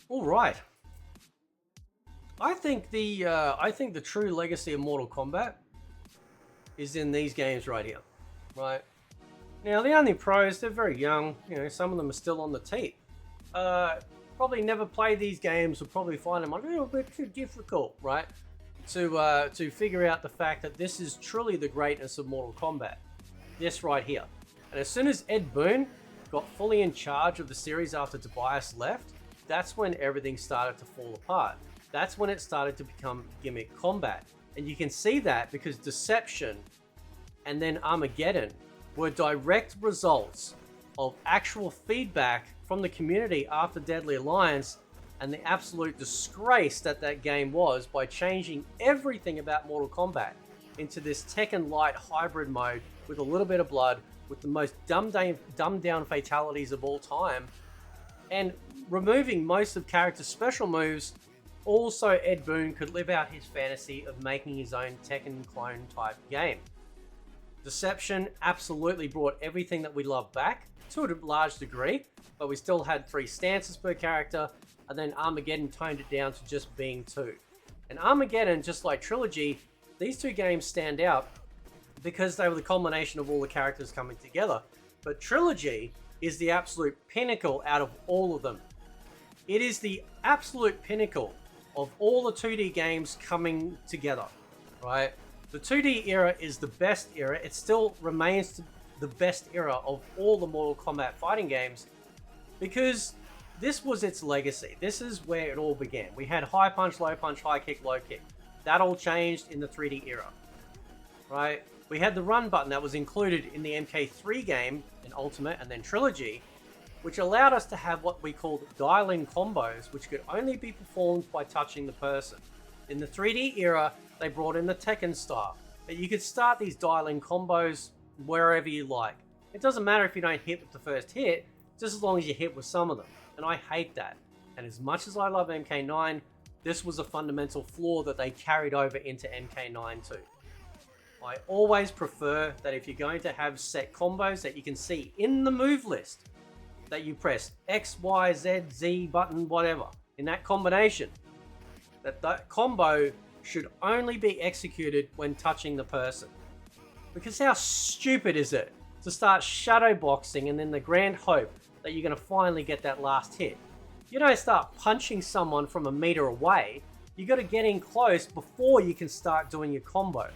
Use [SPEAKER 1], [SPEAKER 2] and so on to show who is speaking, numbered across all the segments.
[SPEAKER 1] All right. I think the true legacy of Mortal Kombat is in these games right here. Right. Now the only pros, they're very young. You know, some of them are still on the teat. Uh, Probably never played these games. Will probably find them a little bit too difficult, right? To figure out the fact that this is truly the greatness of Mortal Kombat. This right here. And as soon as Ed Boon got fully in charge of the series after Tobias left, that's when everything started to fall apart. That's when it started to become gimmick combat. And you can see that because Deception and then Armageddon were direct results of actual feedback from the community after Deadly Alliance and the absolute disgrace that that game was by changing everything about Mortal Kombat into this Tekken Light hybrid mode with a little bit of blood, with the most dumbed down fatalities of all time, and removing most of characters' special moves. Also, Ed Boon could live out his fantasy of making his own Tekken clone type game. Deception absolutely brought everything that we love back to a large degree, but we still had 3 stances per character, and then Armageddon toned it down to just being 2. And Armageddon, just like Trilogy, these 2 games stand out because they were the culmination of all the characters coming together. But Trilogy is the absolute pinnacle out of all of them. It is the absolute pinnacle of all the 2D games coming together, right? The 2D era is the best era. It still remains the best era of all the Mortal Kombat fighting games because this was its legacy. This is where it all began. We had high punch, low punch, high kick, low kick. That all changed in the 3D era, right? We had the run button that was included in the MK3 game in Ultimate and then Trilogy, which allowed us to have what we called dial-in combos, which could only be performed by touching the person. In the 3D era, they brought in the Tekken style, but you could start these dial-in combos wherever you like. It doesn't matter if you don't hit with the first hit, just as long as you hit with some of them. And I hate that. And as much as I love MK9, this was a fundamental flaw that they carried over into MK9 too. I always prefer that if you're going to have set combos that you can see in the move list, that you press X, Y, Z, Z button, whatever, in that combination, that combo should only be executed when touching the person. Because how stupid is it to start shadow boxing and then the grand hope that you're going to finally get that last hit? You don't start punching someone from a meter away. You got to get in close before you can start doing your combo.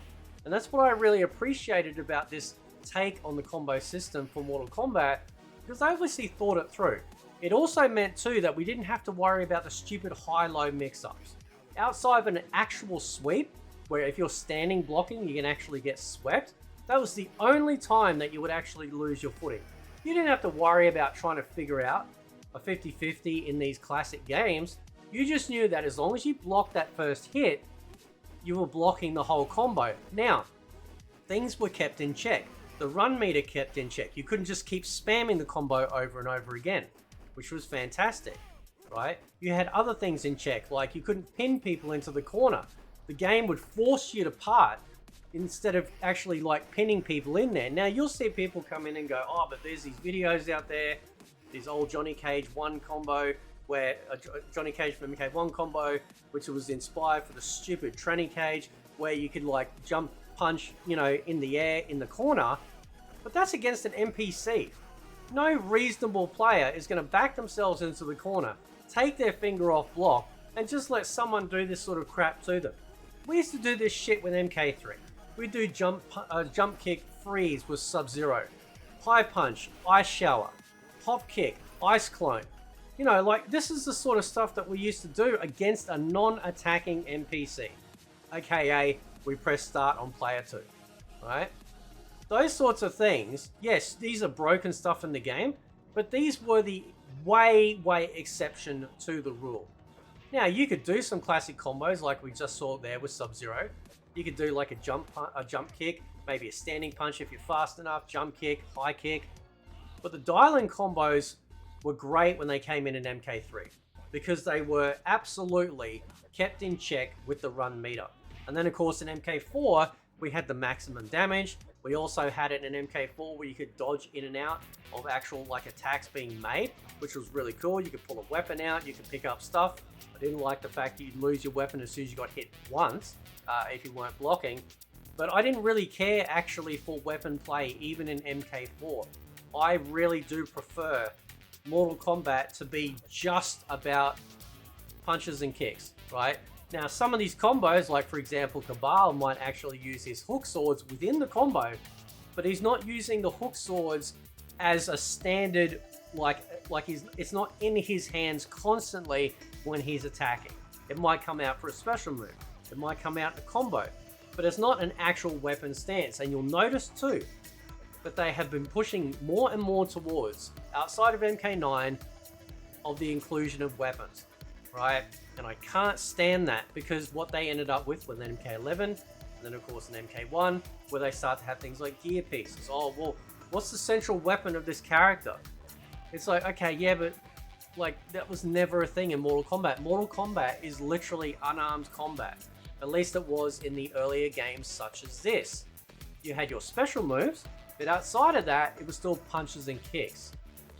[SPEAKER 1] And that's what I really appreciated about this take on the combo system for Mortal Kombat, because they obviously thought it through. It also meant too that we didn't have to worry about the stupid high-low mix-ups. Outside of an actual sweep, where if you're standing blocking, you can actually get swept, that was the only time that you would actually lose your footing. You didn't have to worry about trying to figure out a 50-50 in these classic games. You just knew that as long as you blocked that first hit, you were blocking the whole combo. Now, things were kept in check. The run meter kept in check. You couldn't just keep spamming the combo over and over again, which was fantastic, right? You had other things in check, like you couldn't pin people into the corner. The game would force you to part instead of actually like pinning people in there. Now you'll see people come in and go, oh, but there's these videos out there, this old Johnny Cage 1 combo, where Johnny Cage from MK1 combo, which was inspired for the stupid tranny cage, where you could like jump punch, you know, in the air in the corner, but that's against an NPC. No reasonable player is going to back themselves into the corner, take their finger off block, and just let someone do this sort of crap to them. We used to do this shit with MK3. We'd do jump kick freeze with Sub-Zero, high punch, ice shower, hop kick, ice clone. You know, like this is the sort of stuff that we used to do against a non-attacking NPC. AKA, we press start on player 2, right? Those sorts of things, yes, these are broken stuff in the game, but these were the way exception to the rule. Now, you could do some classic combos like we just saw there with Sub-Zero. You could do like a jump kick, maybe a standing punch if you're fast enough, jump kick, high kick. But the dial-in combos were great when they came in MK3 because they were absolutely kept in check with the run meter. And then of course in MK4, we had the maximum damage, We also had it in MK4 where you could dodge in and out of actual like attacks being made, which was really cool. You could pull a weapon out, you could pick up stuff. I didn't like the fact that you'd lose your weapon as soon as you got hit once if you weren't blocking. But I didn't really care actually for weapon play even in MK4. I really do prefer Mortal Kombat to be just about punches and kicks, right? Now, some of these combos, like for example, Cabal might actually use his hook swords within the combo, but he's not using the hook swords as a standard, it's not in his hands constantly when he's attacking. It might come out for a special move. It might come out in a combo, but it's not an actual weapon stance. And you'll notice too, that they have been pushing more and more towards, outside of MK9, of the inclusion of weapons, right? And I can't stand that because what they ended up with MK11, and then of course in MK1, where they start to have things like gear pieces. Oh, well, what's the central weapon of this character? It's like, okay, yeah, but like that was never a thing in Mortal Kombat. Mortal Kombat is literally unarmed combat. At least it was in the earlier games such as this. You had your special moves, but outside of that, it was still punches and kicks.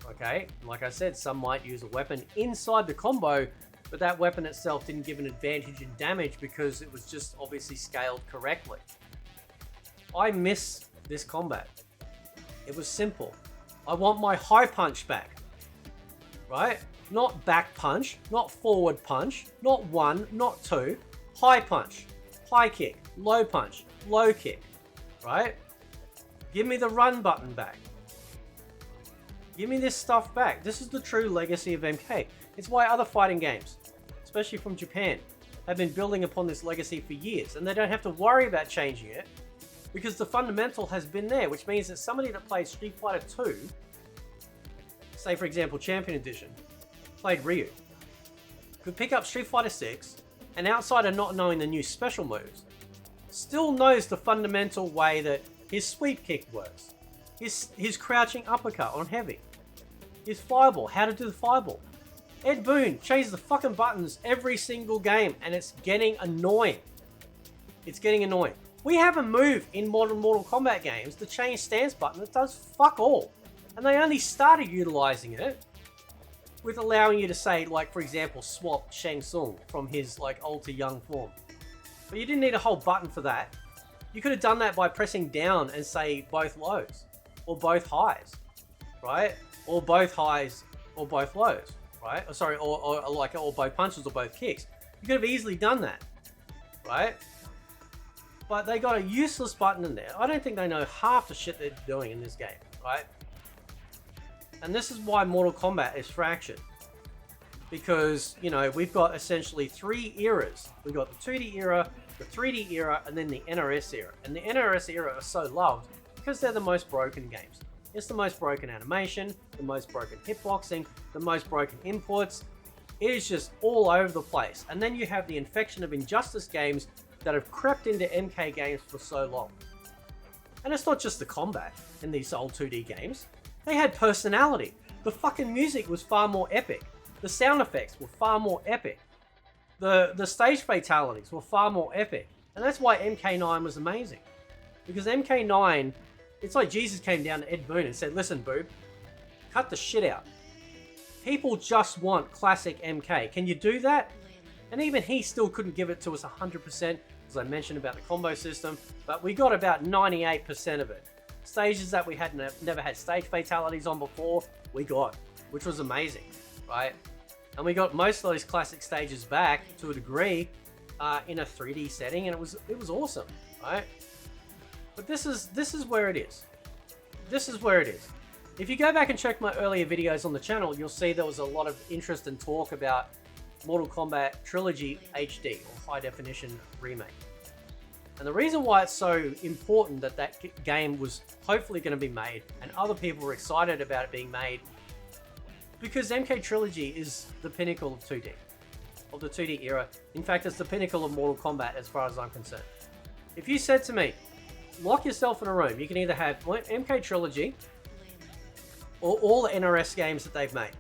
[SPEAKER 1] Okay, like I said, some might use a weapon inside the combo, but that weapon itself didn't give an advantage in damage because it was just obviously scaled correctly. I miss this combat. It was simple. I want my high punch back, right? Not back punch, not forward punch, not one, not two. High punch, high kick, low punch, low kick, right? Give me the run button back. Give me this stuff back. This is the true legacy of MK. It's why other fighting games, especially from Japan, have been building upon this legacy for years, and they don't have to worry about changing it because the fundamental has been there, which means that somebody that played Street Fighter 2, say for example Champion Edition, played Ryu, could pick up Street Fighter 6, and outside of not knowing the new special moves, still knows the fundamental way that his sweep kick works, his crouching uppercut on heavy, his fireball, how to do the fireball. Ed Boon changes the fucking buttons every single game, and it's getting annoying. It's getting annoying. We have a move in modern Mortal Kombat games, the change stance button, that does fuck all. And they only started utilizing it with allowing you to say, like for example, swap Shang Tsung from his like old to young form. But you didn't need a whole button for that. You could have done that by pressing down and say both lows, or both highs, right? Or both highs, or both lows, right? Or sorry, or both punches or both kicks. You could have easily done that, right? But they got a useless button in there. I don't think they know half the shit they're doing in this game, right? And this is why Mortal Kombat is fractured. Because, you know, we've got essentially 3 eras. We've got the 2D era, the 3D era, and then the NRS era. And the NRS era are so loved because they're the most broken games. It's the most broken animation, the most broken hitboxing, the most broken inputs. It is just all over the place. And then you have the infection of Injustice games that have crept into MK games for so long. And it's not just the combat in these old 2D games. They had personality. The fucking music was far more epic. The sound effects were far more epic. The stage fatalities were far more epic. And that's why MK9 was amazing. Because MK9, it's like Jesus came down to Ed Boon and said, listen, boob, cut the shit out. People just want classic MK. Can you do that? And even he still couldn't give it to us 100%, as I mentioned about the combo system, but we got about 98% of it. Stages that we had never had stage fatalities on before, we got, which was amazing, right? And we got most of those classic stages back to a degree in a 3D setting, and it was awesome, right? But this is where it is. This is where it is. If you go back and check my earlier videos on the channel, you'll see there was a lot of interest and talk about Mortal Kombat Trilogy HD, or High Definition Remake. And the reason why it's so important that that game was hopefully going to be made, and other people were excited about it being made, because MK Trilogy is the pinnacle of 2D, of the 2D era. In fact, it's the pinnacle of Mortal Kombat as far as I'm concerned. If you said to me, lock yourself in a room, you can either have MK Trilogy or all the NRS games that they've made,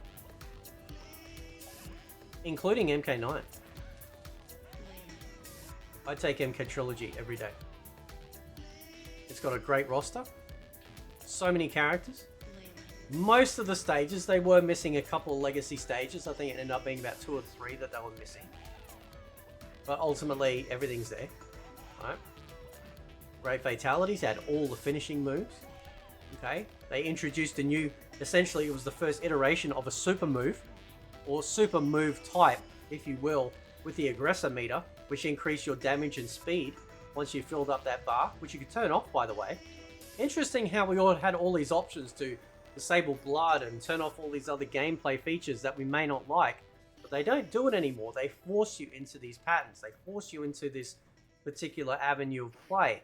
[SPEAKER 1] including MK9. I'd take MK Trilogy every day. It's got a great roster. So many characters. Most of the stages, they were missing a couple of legacy stages. I think it ended up being about 2 or 3 that they were missing. But ultimately, everything's there. Right? Great fatalities, had all the finishing moves. Okay? They introduced a new, essentially it was the first iteration of a super move, or super move type, if you will, with the aggressor meter, which increased your damage and speed once you filled up that bar, which you could turn off, by the way. Interesting how we all had all these options to disable blood and turn off all these other gameplay features that we may not like, but they don't do it anymore. They force you into these patterns. They force you into this particular avenue of play,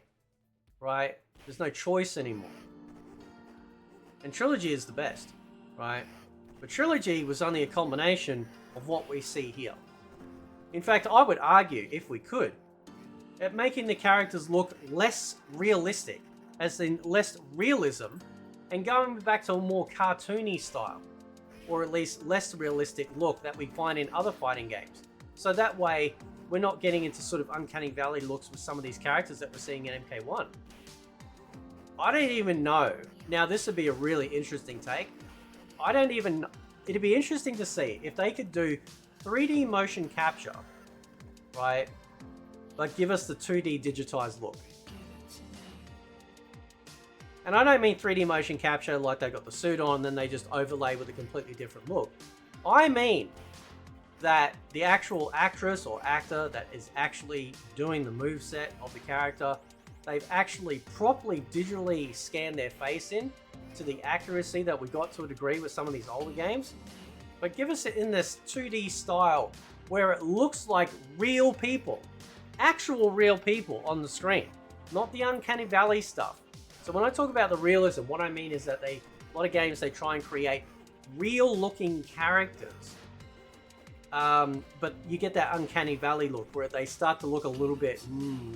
[SPEAKER 1] right? There's no choice anymore. And Trilogy is the best, right? But Trilogy was only a combination of what we see here. In fact, I would argue, if we could, at making the characters look less realistic, as in less realism, and going back to a more cartoony style, or at least less realistic look that we find in other fighting games. So that way, we're not getting into sort of uncanny valley looks with some of these characters that we're seeing in MK1. I don't even know. Now, this would be a really interesting take. It'd be interesting to see if they could do 3D motion capture, right? But give us the 2D digitized look. And I don't mean 3D motion capture like they got the suit on, then they just overlay with a completely different look. I mean that the actual actress or actor that is actually doing the moveset of the character, they've actually properly digitally scanned their face in to the accuracy that we got to a degree with some of these older games. But give us it in this 2D style where it looks like real people, actual real people on the screen, not the uncanny valley stuff. So when I talk about the realism, what I mean is that a lot of games, they try and create real looking characters. But you get that uncanny valley look where they start to look a little bit,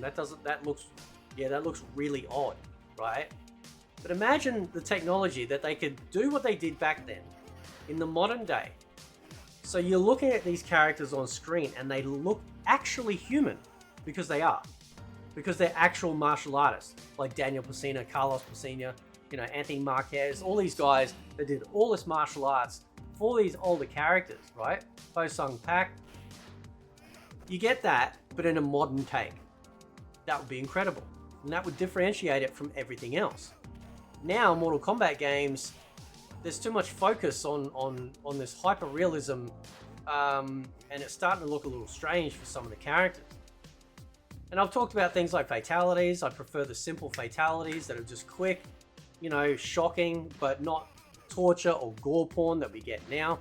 [SPEAKER 1] that looks really odd, right? But imagine the technology that they could do what they did back then in the modern day. So you're looking at these characters on screen and they look actually human, because they are. Because they're actual martial artists, like Daniel Pesina, Carlos Pesina, Anthony Marquez, all these guys that did all this martial arts for these older characters, right? Ho Sung Pak. You get that, but in a modern take. That would be incredible. And that would differentiate it from everything else. Now, Mortal Kombat games, there's too much focus on this hyper-realism, and it's starting to look a little strange for some of the characters. And I've talked about things like fatalities. I prefer the simple fatalities that are just quick, shocking, but not torture or gore porn that we get now.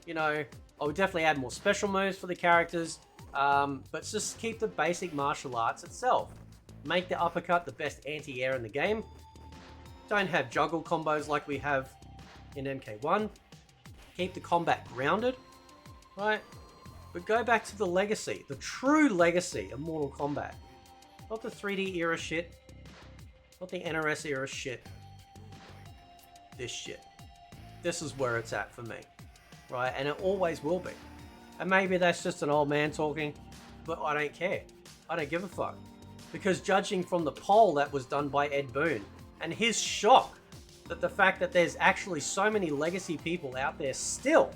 [SPEAKER 1] I would definitely add more special moves for the characters, but just keep the basic martial arts itself. Make the uppercut the best anti-air in the game. Don't have juggle combos like we have in MK1. Keep the combat grounded, right? But go back to the legacy, the true legacy of Mortal Kombat. Not the 3D era shit, not the NRS era shit. This shit. This is where it's at for me, right? And it always will be. And maybe that's just an old man talking, but I don't care. I don't give a fuck. Because judging from the poll that was done by Ed Boon, and his shock that the fact that there's actually so many legacy people out there still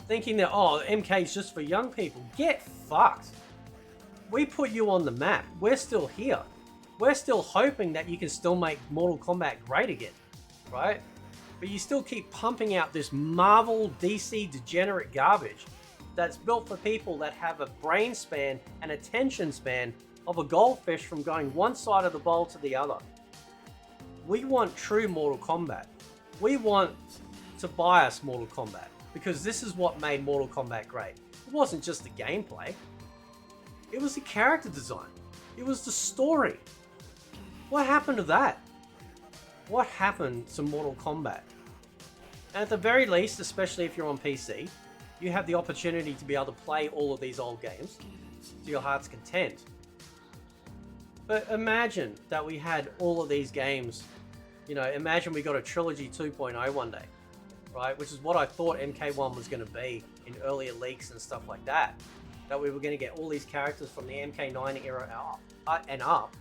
[SPEAKER 1] thinking that, MK is just for young people. Get fucked. We put you on the map. We're still here. We're still hoping that you can still make Mortal Kombat great again, right? But you still keep pumping out this Marvel DC degenerate garbage that's built for people that have a brain span and attention span of a goldfish from going one side of the bowl to the other. We want true Mortal Kombat. We want to bias Mortal Kombat, because this is what made Mortal Kombat great. It wasn't just the gameplay. It was the character design. It was the story. What happened to that? What happened to Mortal Kombat? And at the very least, especially if you're on PC, you have the opportunity to be able to play all of these old games to your heart's content. But imagine that we had all of these games, imagine we got a Trilogy 2.0 one day, right? Which is what I thought MK1 was going to be in earlier leaks and stuff like that. That we were going to get all these characters from the MK9 era and up,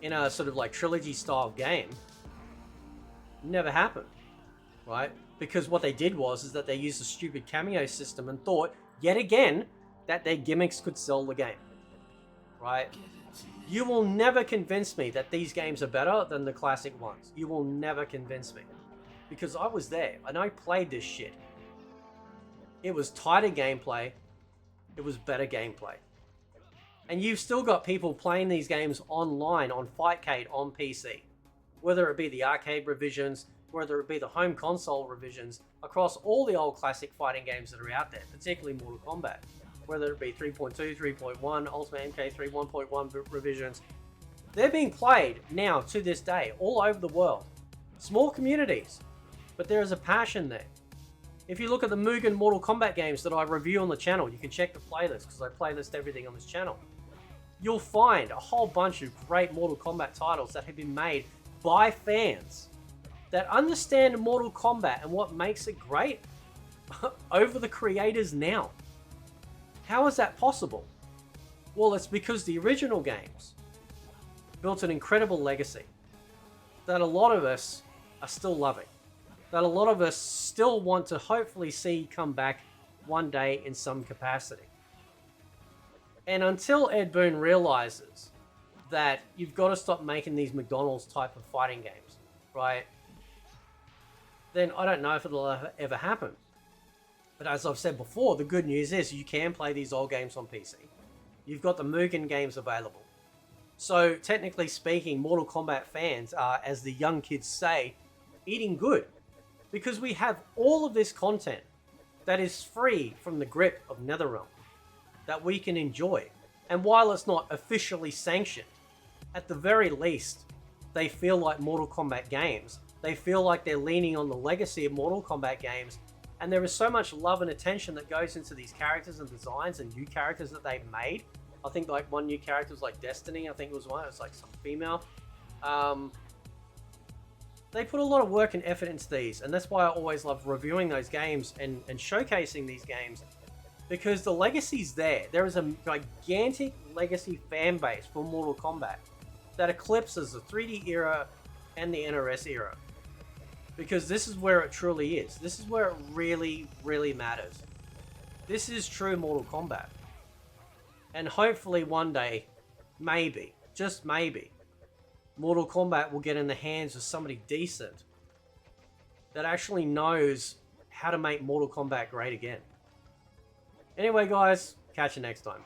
[SPEAKER 1] in a sort of like trilogy style game never happened, right? Because what they did is that they used a stupid cameo system and thought, yet again, that their gimmicks could sell the game, right? You will never convince me that these games are better than the classic ones. You will never convince me. Because I was there and I played this shit. It was tighter gameplay. It was better gameplay. And you've still got people playing these games online on Fightcade on PC. Whether it be the arcade revisions, whether it be the home console revisions, across all the old classic fighting games that are out there, particularly Mortal Kombat. Whether it be 3.2, 3.1, Ultimate MK3 1.1 revisions. They're being played now to this day all over the world. Small communities, but there is a passion there. If you look at the Mugen Mortal Kombat games that I review on the channel, you can check the playlist because I playlist everything on this channel. You'll find a whole bunch of great Mortal Kombat titles that have been made by fans that understand Mortal Kombat and what makes it great over the creators now. How is that possible? Well, it's because the original games built an incredible legacy that a lot of us are still loving, that a lot of us still want to hopefully see come back one day in some capacity. And until Ed Boon realizes that you've got to stop making these McDonald's type of fighting games, right? Then I don't know if it'll ever happen. But as I've said before, the good news is you can play these old games on PC. You've got the Mugen games available. So technically speaking, Mortal Kombat fans are, as the young kids say, eating good. Because we have all of this content that is free from the grip of NetherRealm that we can enjoy. And while it's not officially sanctioned, at the very least, they feel like Mortal Kombat games. They feel like they're leaning on the legacy of Mortal Kombat games. And there is so much love and attention that goes into these characters and designs and new characters that they've made. I think like one new character was like Destiny. I think it was one. It was like some female. They put a lot of work and effort into these. And that's why I always love reviewing those games and showcasing these games. Because the legacy's there. There is a gigantic legacy fan base for Mortal Kombat that eclipses the 3D era and the NRS era. Because this is where it truly is. This is where it really, really matters. This is true Mortal Kombat. And hopefully one day, maybe, just maybe, Mortal Kombat will get in the hands of somebody decent that actually knows how to make Mortal Kombat great again. Anyway guys, catch you next time.